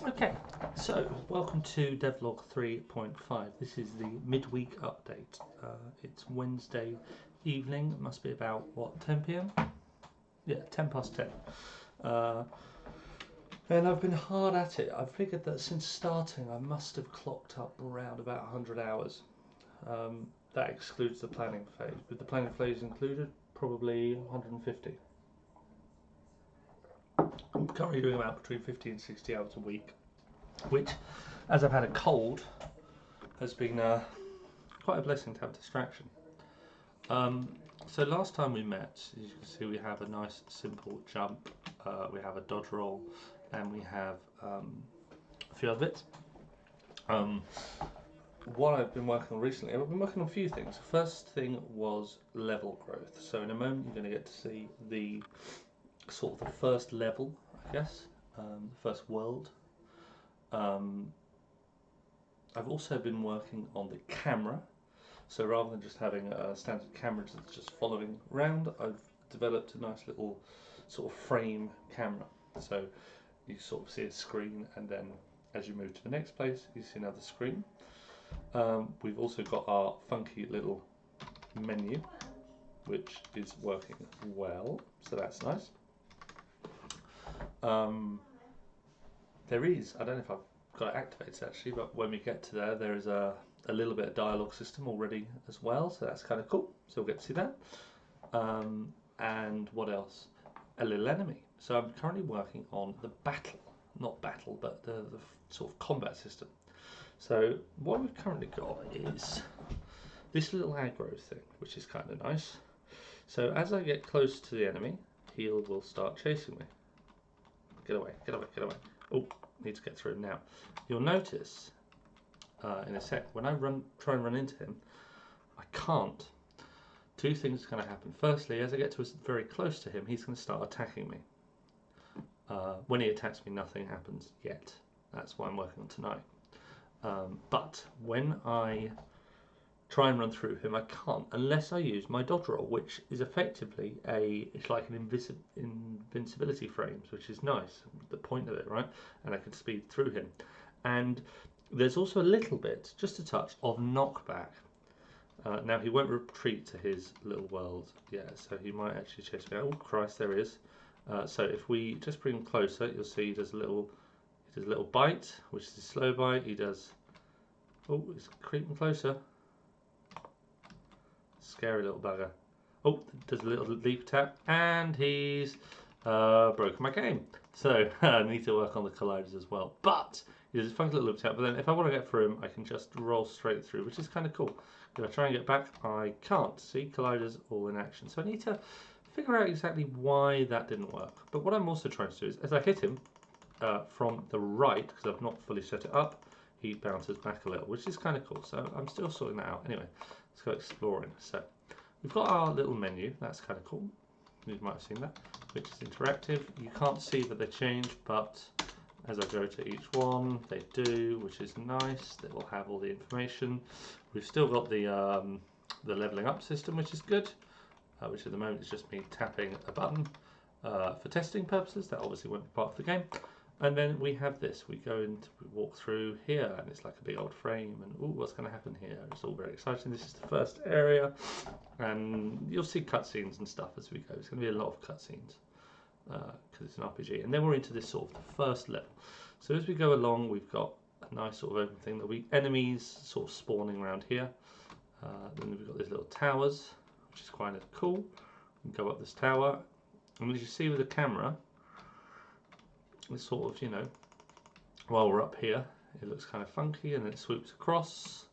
Okay, so welcome to Devlog 3.5. This is the midweek update. It's Wednesday evening. It must be about, what, 10 p.m? Yeah, 10 past 10. And I've been hard at it. I've figured that since starting I must have clocked up around about 100 hours. That excludes the planning phase. With the planning phase included, probably 150. I'm currently doing about between 50 and 60 hours a week, which, as I've had a cold, has been quite a blessing to have distraction. So last time we met, as you can see, we have a nice simple jump, we have a dodge roll, and we have a few other bits. What I've been working on recently, I've been working on a few things. The first thing was level growth. So in a moment you're going to get to see the sort of the first level, I guess, the first world. I've also been working on the camera. So rather than just having a standard camera that's just following around, I've developed a nice little sort of frame camera. So you sort of see a screen, and then as you move to the next place, you see another screen. We've also got our funky little menu, which is working well, so that's nice. There is, I don't know if I've got it activated actually, but when we get to there is a little bit of dialogue system already as well, so that's kind of cool. So we'll get to see that. And what else? A little enemy. So I'm currently working on the not battle, but the sort of combat system. So what we've currently got is this little aggro thing, which is kind of nice. So as I get close to the enemy, he will start chasing me. Get away, get away, get away. Oh, need to get through him now. You'll notice in a sec, when I try and run into him, I can't. Two things are going to happen. Firstly, as I get to very close to him, he's going to start attacking me. When he attacks me, nothing happens yet. That's what I'm working on tonight. But when I try and run through him, I can't unless I use my dodge roll, which is effectively it's like an invincibility frames, which is nice, the point of it, right? And I can speed through him. And there's also a little bit, just a touch, of knockback. Now he won't retreat to his little world, yeah, so he might actually chase me out. Oh Christ, there he is. So if we just bring him closer, you'll see he does a little bite, which is a slow bite. He does, oh, he's creeping closer. Scary little bugger. Oh, does a little leap tap, and he's broken my game. So I need to work on the colliders as well. But he does a funky little leap tap, but then if I want to get through him, I can just roll straight through, which is kind of cool. If I try and get back, I can't. See, colliders all in action. So I need to figure out exactly why that didn't work. But what I'm also trying to do is, as I hit him from the right, because I've not fully set it up, he bounces back a little, which is kind of cool. So I'm still sorting that out. Anyway, let's go exploring. So we've got our little menu. That's kind of cool. You might have seen that, which is interactive. You can't see that they change, but as I go to each one, they do, which is nice. They will have all the information. We've still got the leveling up system, which is good, which at the moment is just me tapping a button for testing purposes. That obviously won't be part of the game. And then we have this. We walk through here, and it's like a big old frame. And ooh, what's going to happen here? It's all very exciting. This is the first area, and you'll see cutscenes and stuff as we go. It's going to be a lot of cutscenes because it's an RPG. And then we're into this sort of the first level. So as we go along, we've got a nice sort of open thing. There'll be enemies sort of spawning around here. Then we've got these little towers, which is quite cool. We can go up this tower, and as you see with the camera, it's sort of, you know, while we're up here, it looks kind of funky, and then it swoops across.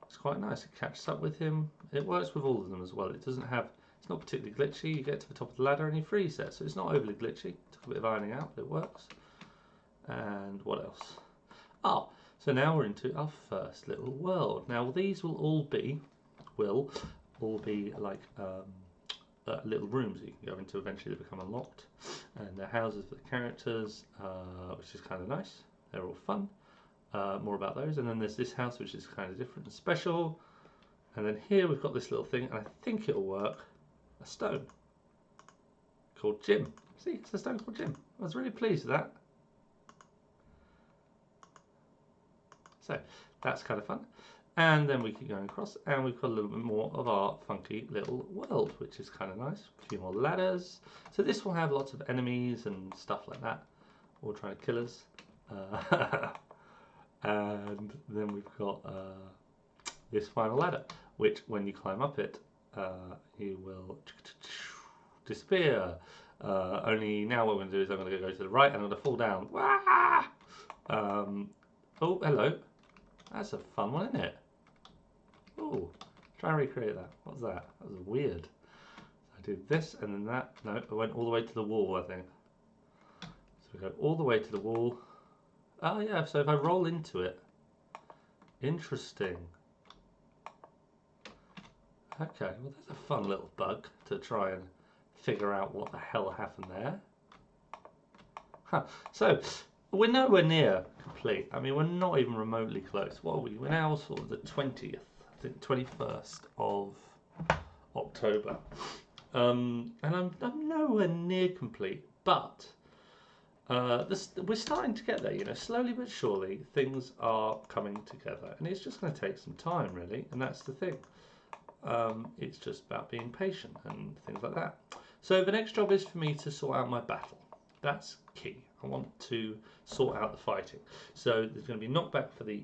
It's quite nice. It catches up with him. It works with all of them as well. It doesn't have, it's not particularly glitchy. You get to the top of the ladder and you freeze there, so it's not overly glitchy. It took a bit of ironing out, but it works. And what else? Oh, so now we're into our first little world. Now these will all be like little rooms that you can go into. Eventually they become unlocked, and they're houses for the characters, which is kind of nice. They're all fun. More about those. And then there's this house, which is kind of different and special. And then here we've got this little thing, and I think it'll work, a stone called Jim. See, it's a stone called Jim. I was really pleased with that. So that's kind of fun. And then we keep going across, and we've got a little bit more of our funky little world, which is kind of nice. A few more ladders. So this will have lots of enemies and stuff like that, all trying to kill us. And then we've got this final ladder, which when you climb up it, you will disappear. Only now what I'm going to do is I'm going to go to the right and I'm going to fall down. Oh, hello. That's a fun one, isn't it? Oh, try and recreate that. What's that? That was weird. I did this and then that. No, I went all the way to the wall, I think. So we go all the way to the wall. Oh yeah, so if I roll into it. Interesting. Okay, well that's a fun little bug to try and figure out what the hell happened there. Huh. So, we're nowhere near complete. I mean, we're not even remotely close. What are we? We're now sort of the 20th, I think 21st of October. And I'm nowhere near complete, but we're starting to get there, you know, slowly but surely things are coming together. And it's just going to take some time, really, and that's the thing. It's just about being patient and things like that. So the next job is for me to sort out my battle. That's key. I want to sort out the fighting. So there's going to be knockback for the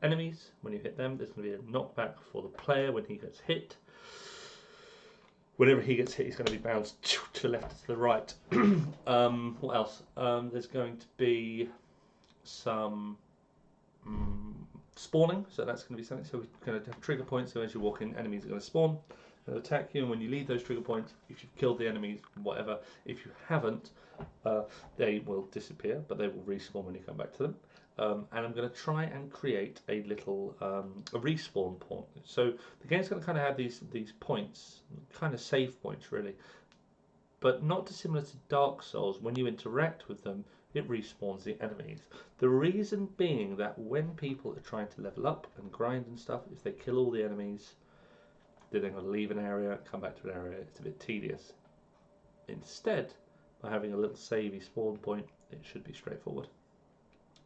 enemies when you hit them. There's going to be a knockback for the player when he gets hit. Whenever he gets hit, he's going to be bounced to the left, to the right. What else? There's going to be some spawning, so that's going to be something. So we're going to have trigger points, so as you walk in, enemies are going to spawn and attack you, and when you leave those trigger points, if you've killed the enemies, whatever, if you haven't, they will disappear, but they will respawn when you come back to them. And I'm going to try and create a little a respawn point. So the game's going to kind of have these points, kind of save points really, but not dissimilar to Dark Souls. When you interact with them, it respawns the enemies. The reason being that when people are trying to level up and grind and stuff, if they kill all the enemies, they're then going to leave an area, come back to an area. It's a bit tedious. Instead, by having a little savey spawn point, it should be straightforward.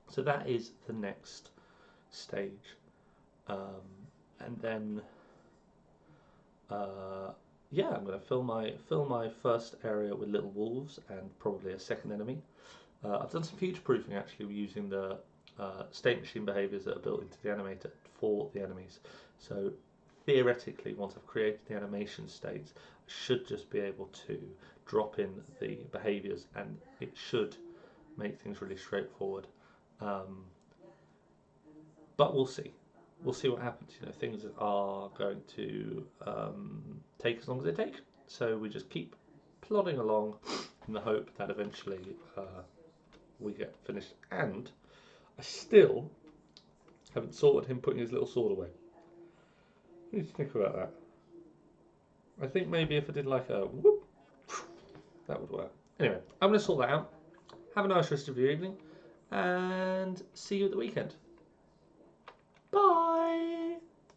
So that is the next stage, and then yeah, I'm going to fill my first area with little wolves and probably a second enemy. I've done some future proofing actually using the state machine behaviors that are built into the animator for the enemies. So theoretically, once I've created the animation states, I should just be able to drop in the behaviors, and it should make things really straightforward. But we'll see. We'll see what happens. You know, things are going to take as long as they take. So we just keep plodding along in the hope that eventually we get finished. And I still haven't sorted him putting his little sword away. What do you think about that? I think maybe if I did like a whoop, that would work. Anyway, I'm going to sort that out. Have a nice rest of your evening, and see you at the weekend.